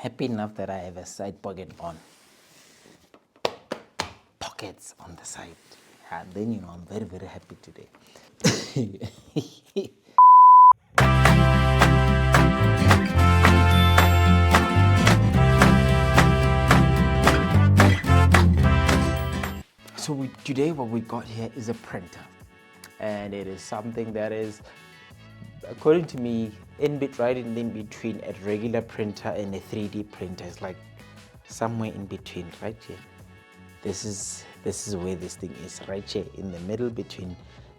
happy enough that I have a side pocket on. Pockets on the side. And then, you know, I'm very, very happy today. So today what we got here is a printer. And it is something that is, according to me, right in between a regular printer and a 3D printer. It's like somewhere in between, right here. This is where this thing is, right here in the middle between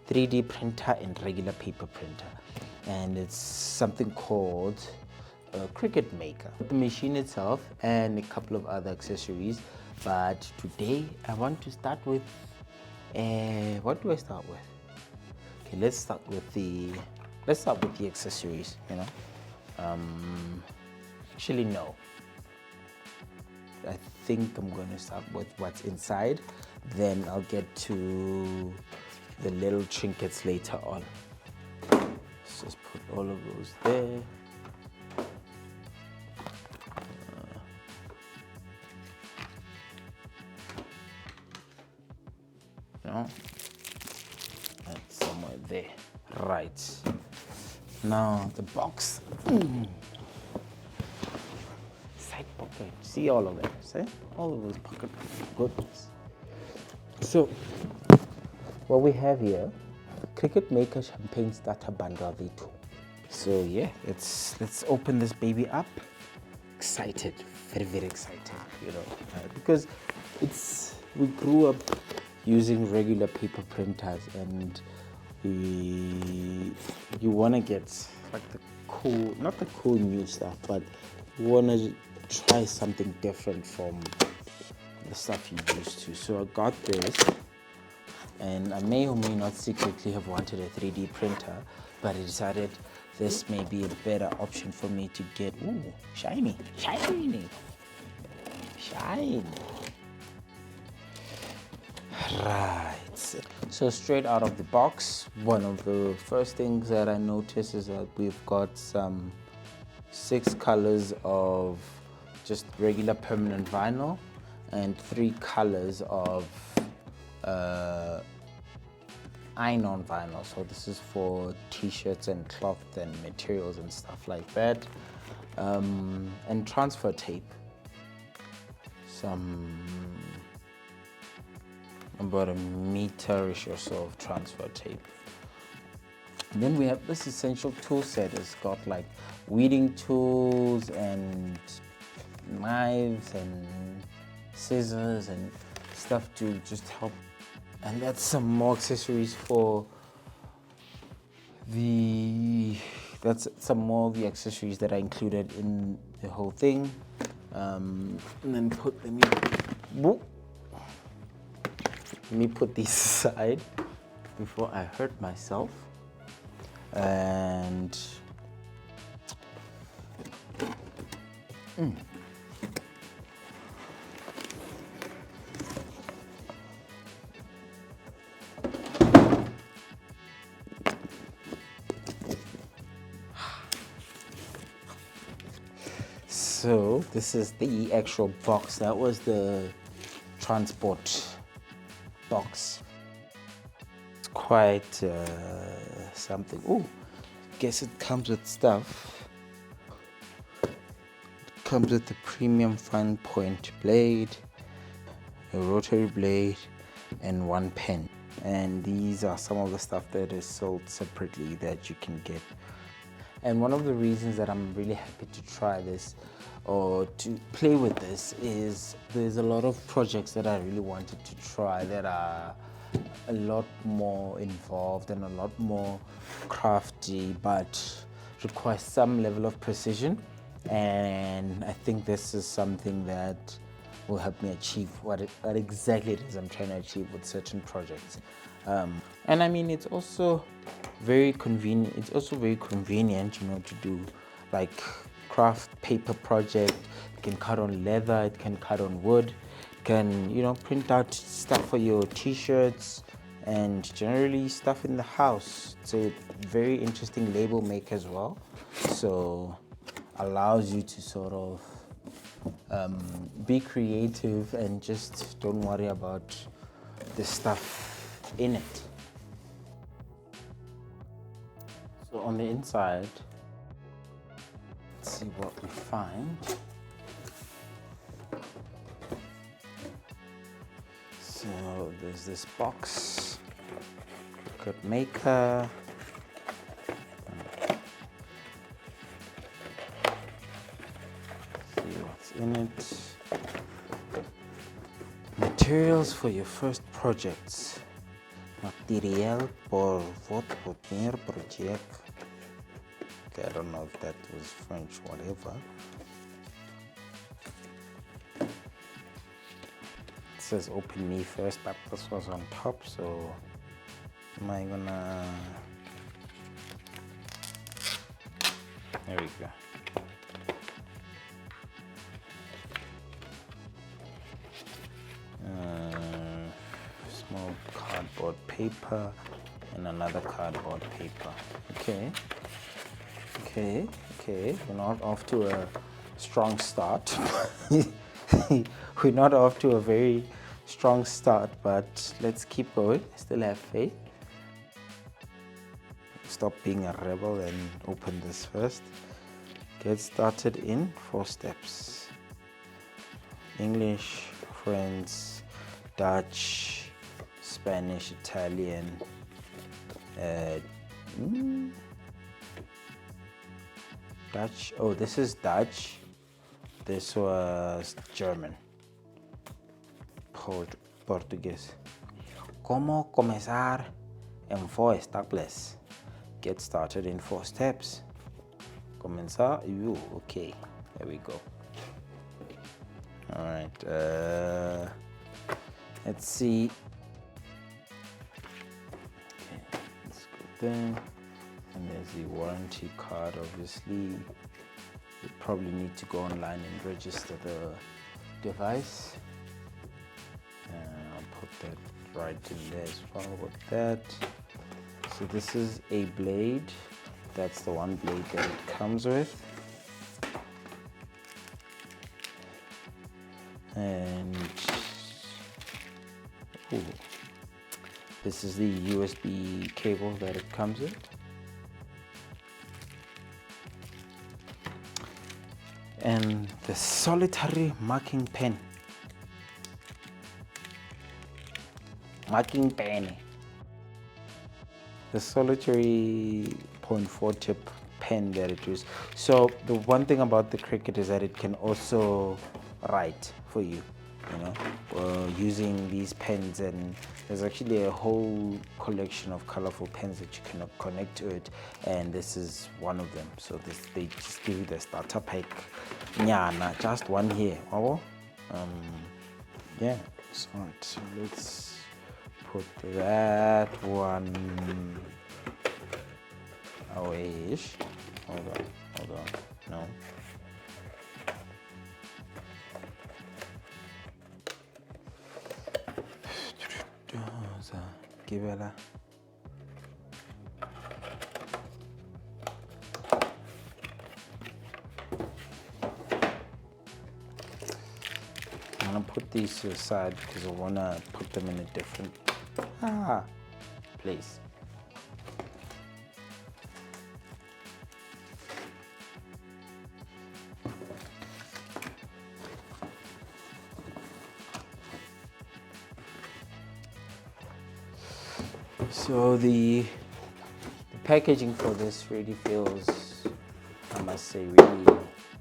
3D printer and regular paper printer. And it's something called a Cricut Maker. The machine itself and a couple of other accessories. But today I want to start with, what do I start with? Okay, let's start with the accessories, you know. Actually, no. I think I'm going to start with what's inside. Then I'll get to the little trinkets later on. Let's just put all of those there. That's somewhere there. Right. Now the box. Side pocket. See all of that, see? All of those pockets. Goodness. So what we have here, Cricut Maker Champagne Starter Bundle V2. So yeah, let's open this baby up. Excited, very, very excited, you know, because we grew up using regular paper printers, and you want to get like the cool, not the cool new stuff, but you want to try something different from the stuff you used to. So I got this, and I may or may not secretly have wanted a 3D printer, but I decided this may be a better option for me to get. Ooh, shiny, shiny, shiny. Right. So straight out of the box, one of the first things that I noticed is that we've got some 6 colors of just regular permanent vinyl and 3 colors of iron-on vinyl. So this is for t-shirts and cloth and materials and stuff like that. And transfer tape. About a meter-ish or so of transfer tape. And then we have this essential tool set. It's got like weeding tools and knives and scissors and stuff to just help. And that's some more accessories for that's some more of the accessories that are included in the whole thing. And then let me put these aside before I hurt myself. And so this is the actual box. That was the transport box. It's quite something. Oh, guess it comes with stuff. It comes with a premium fine point blade, a rotary blade, and 1 pen. And these are some of the stuff that is sold separately that you can get. And one of the reasons that I'm really happy to try this or to play with this is there's a lot of projects that I really wanted to try that are a lot more involved and a lot more crafty, but require some level of precision. And I think this is something that will help me achieve what exactly it is I'm trying to achieve with certain projects. And I mean, it's also very convenient. It's also very convenient, you know, to do like craft paper project. It can cut on leather, it can cut on wood, it can, you know, print out stuff for your t-shirts and generally stuff in the house. It's a very interesting label maker as well. So allows you to sort of Be creative and just don't worry about the stuff in it. So on the inside, let's see what we find. So there's this box, Cricut Maker. See what's in it. Materials for your first projects. Material por votre premier projet. Okay, I don't know if that was French, whatever. It says open me first, but this was on top, so am I gonna... There we go. Small cardboard paper and another cardboard paper. Okay, we're not off to a strong start. We're not off to a very strong start, but let's keep going. Still have faith. Stop being a rebel and open this first. Get started in 4 steps. English, French, Dutch, Spanish, Italian, Dutch. Oh, this is Dutch. This was German. Portuguese. ¿Cómo comenzar en 4 etapas? Get started in 4 steps. Comenzar. Okay. There we go. All right. Let's see. Okay, let's go there. And there's the warranty card, obviously. You probably need to go online and register the device. I'll put that right in there as well with that. So this is a blade. That's the one blade that it comes with. And this is the USB cable that it comes with. And the solitary marking pen. Marking pen. The solitary 0.4 tip pen that it uses. So the one thing about the Cricut is that it can also write for you, using these pens, and there's actually a whole collection of colorful pens that you can connect to it, and this is one of them. So they just give you the starter pack, just one here. Yeah, so let's put that one away. Hold on, no. Give it a... I'm gonna put these to the side because I wanna put them in a different place. So the packaging for this really feels, I must say, really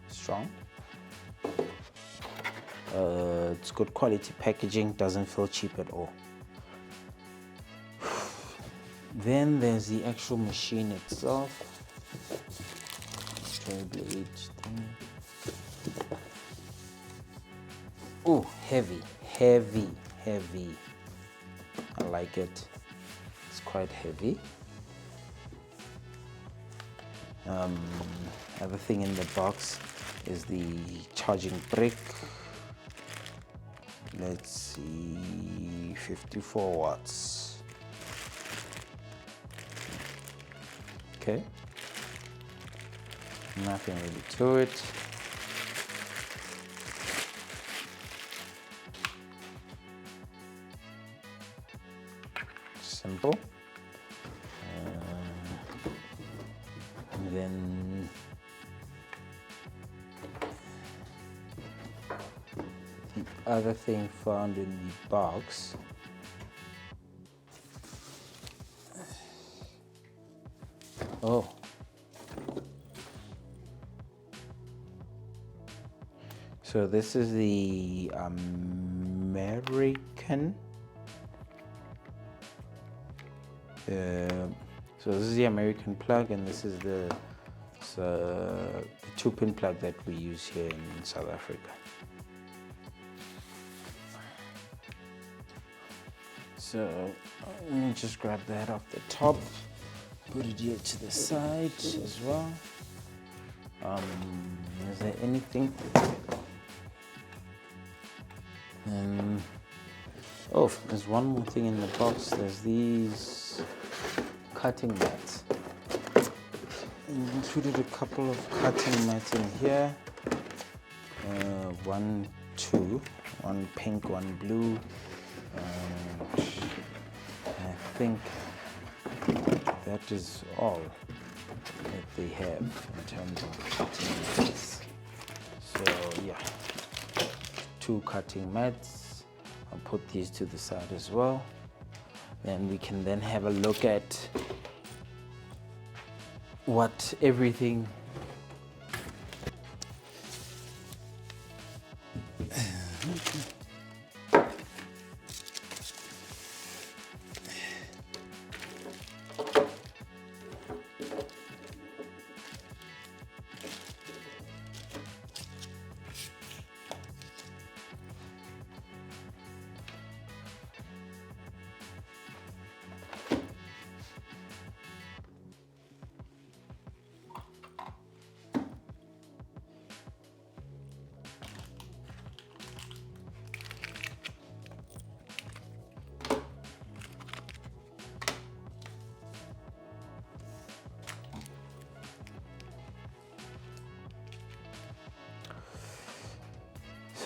strong. It's good quality packaging, doesn't feel cheap at all. Then there's the actual machine itself. Blade thing. Oh, heavy. I like it. Quite heavy. Other thing in the box is the charging brick. Let's see, 54 watts. Okay, nothing really to it. simple. And then the other thing found in the box so this is the American. So this is the American plug, and this is the 2-pin plug that we use here in South Africa. So let me just grab that off the top, put it here to the side as well. Is there anything? And oh, there's one more thing in the box. There's these cutting mats. We included a couple of cutting mats in here. One pink, one blue. I think that is all that they have in terms of cutting mats. So yeah, 2 cutting mats. I'll put these to the side as well. Then we can then have a look at what everything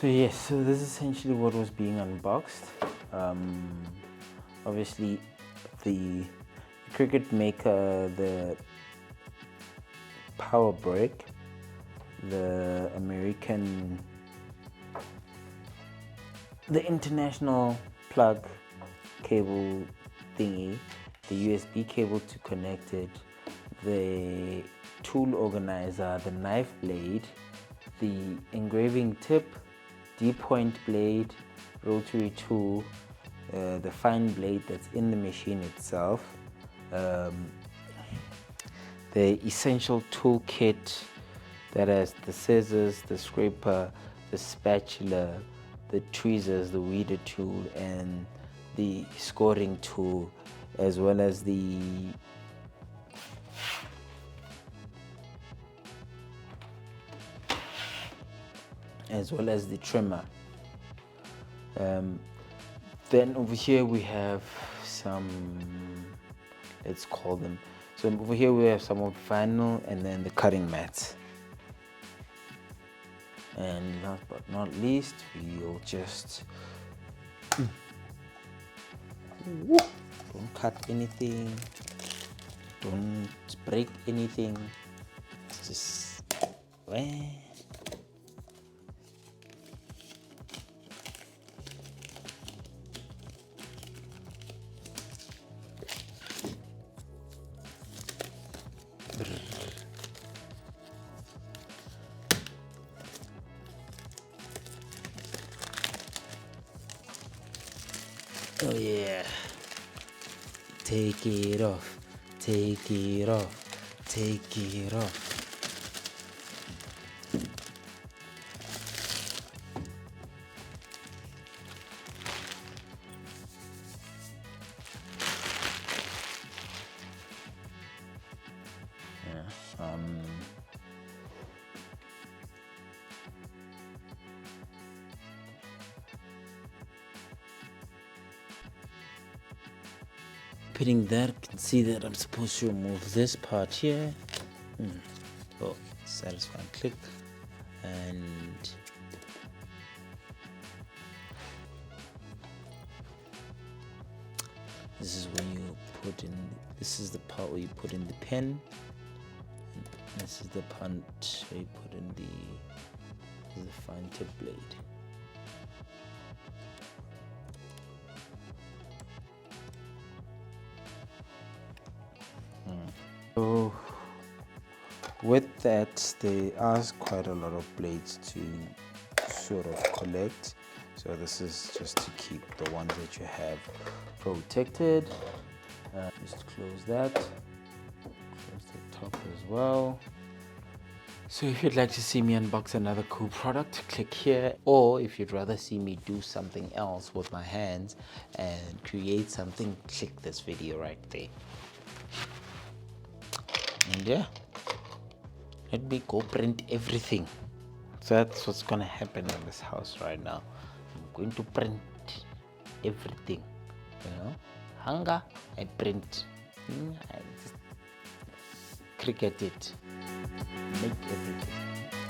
So yes, so this is essentially what was being unboxed. Obviously, the Cricut Maker, the power brick, the American, the international plug cable thingy, the USB cable to connect it, the tool organizer, the knife blade, the engraving tip, D-point blade, rotary tool, the fine blade that's in the machine itself, the essential tool kit that has the scissors, the scraper, the spatula, the tweezers, the weeder tool, and the scoring tool, as well as the trimmer. Then over here we have some, let's call them, so over here we have some of vinyl and then the cutting mats. And last but not least, we'll just don't cut anything, don't break anything, just oh yeah, take it off, take it off, take it off. Putting that, you can see that I'm supposed to remove this part here. Oh, satisfying click. And This is when you put in, this is the part where you put in the pen. This is the part where you put in the fine tip blade. So with that, there are quite a lot of blades to sort of collect. So this is just to keep the ones that you have protected. Just close that. Close the top as well. So if you'd like to see me unbox another cool product, click here. Or if you'd rather see me do something else with my hands and create something, click this video right there. And yeah, let me go print everything. So that's what's gonna happen in this house right now. I'm going to print everything, you know. Hunger, I print. I just Cricut it, make everything.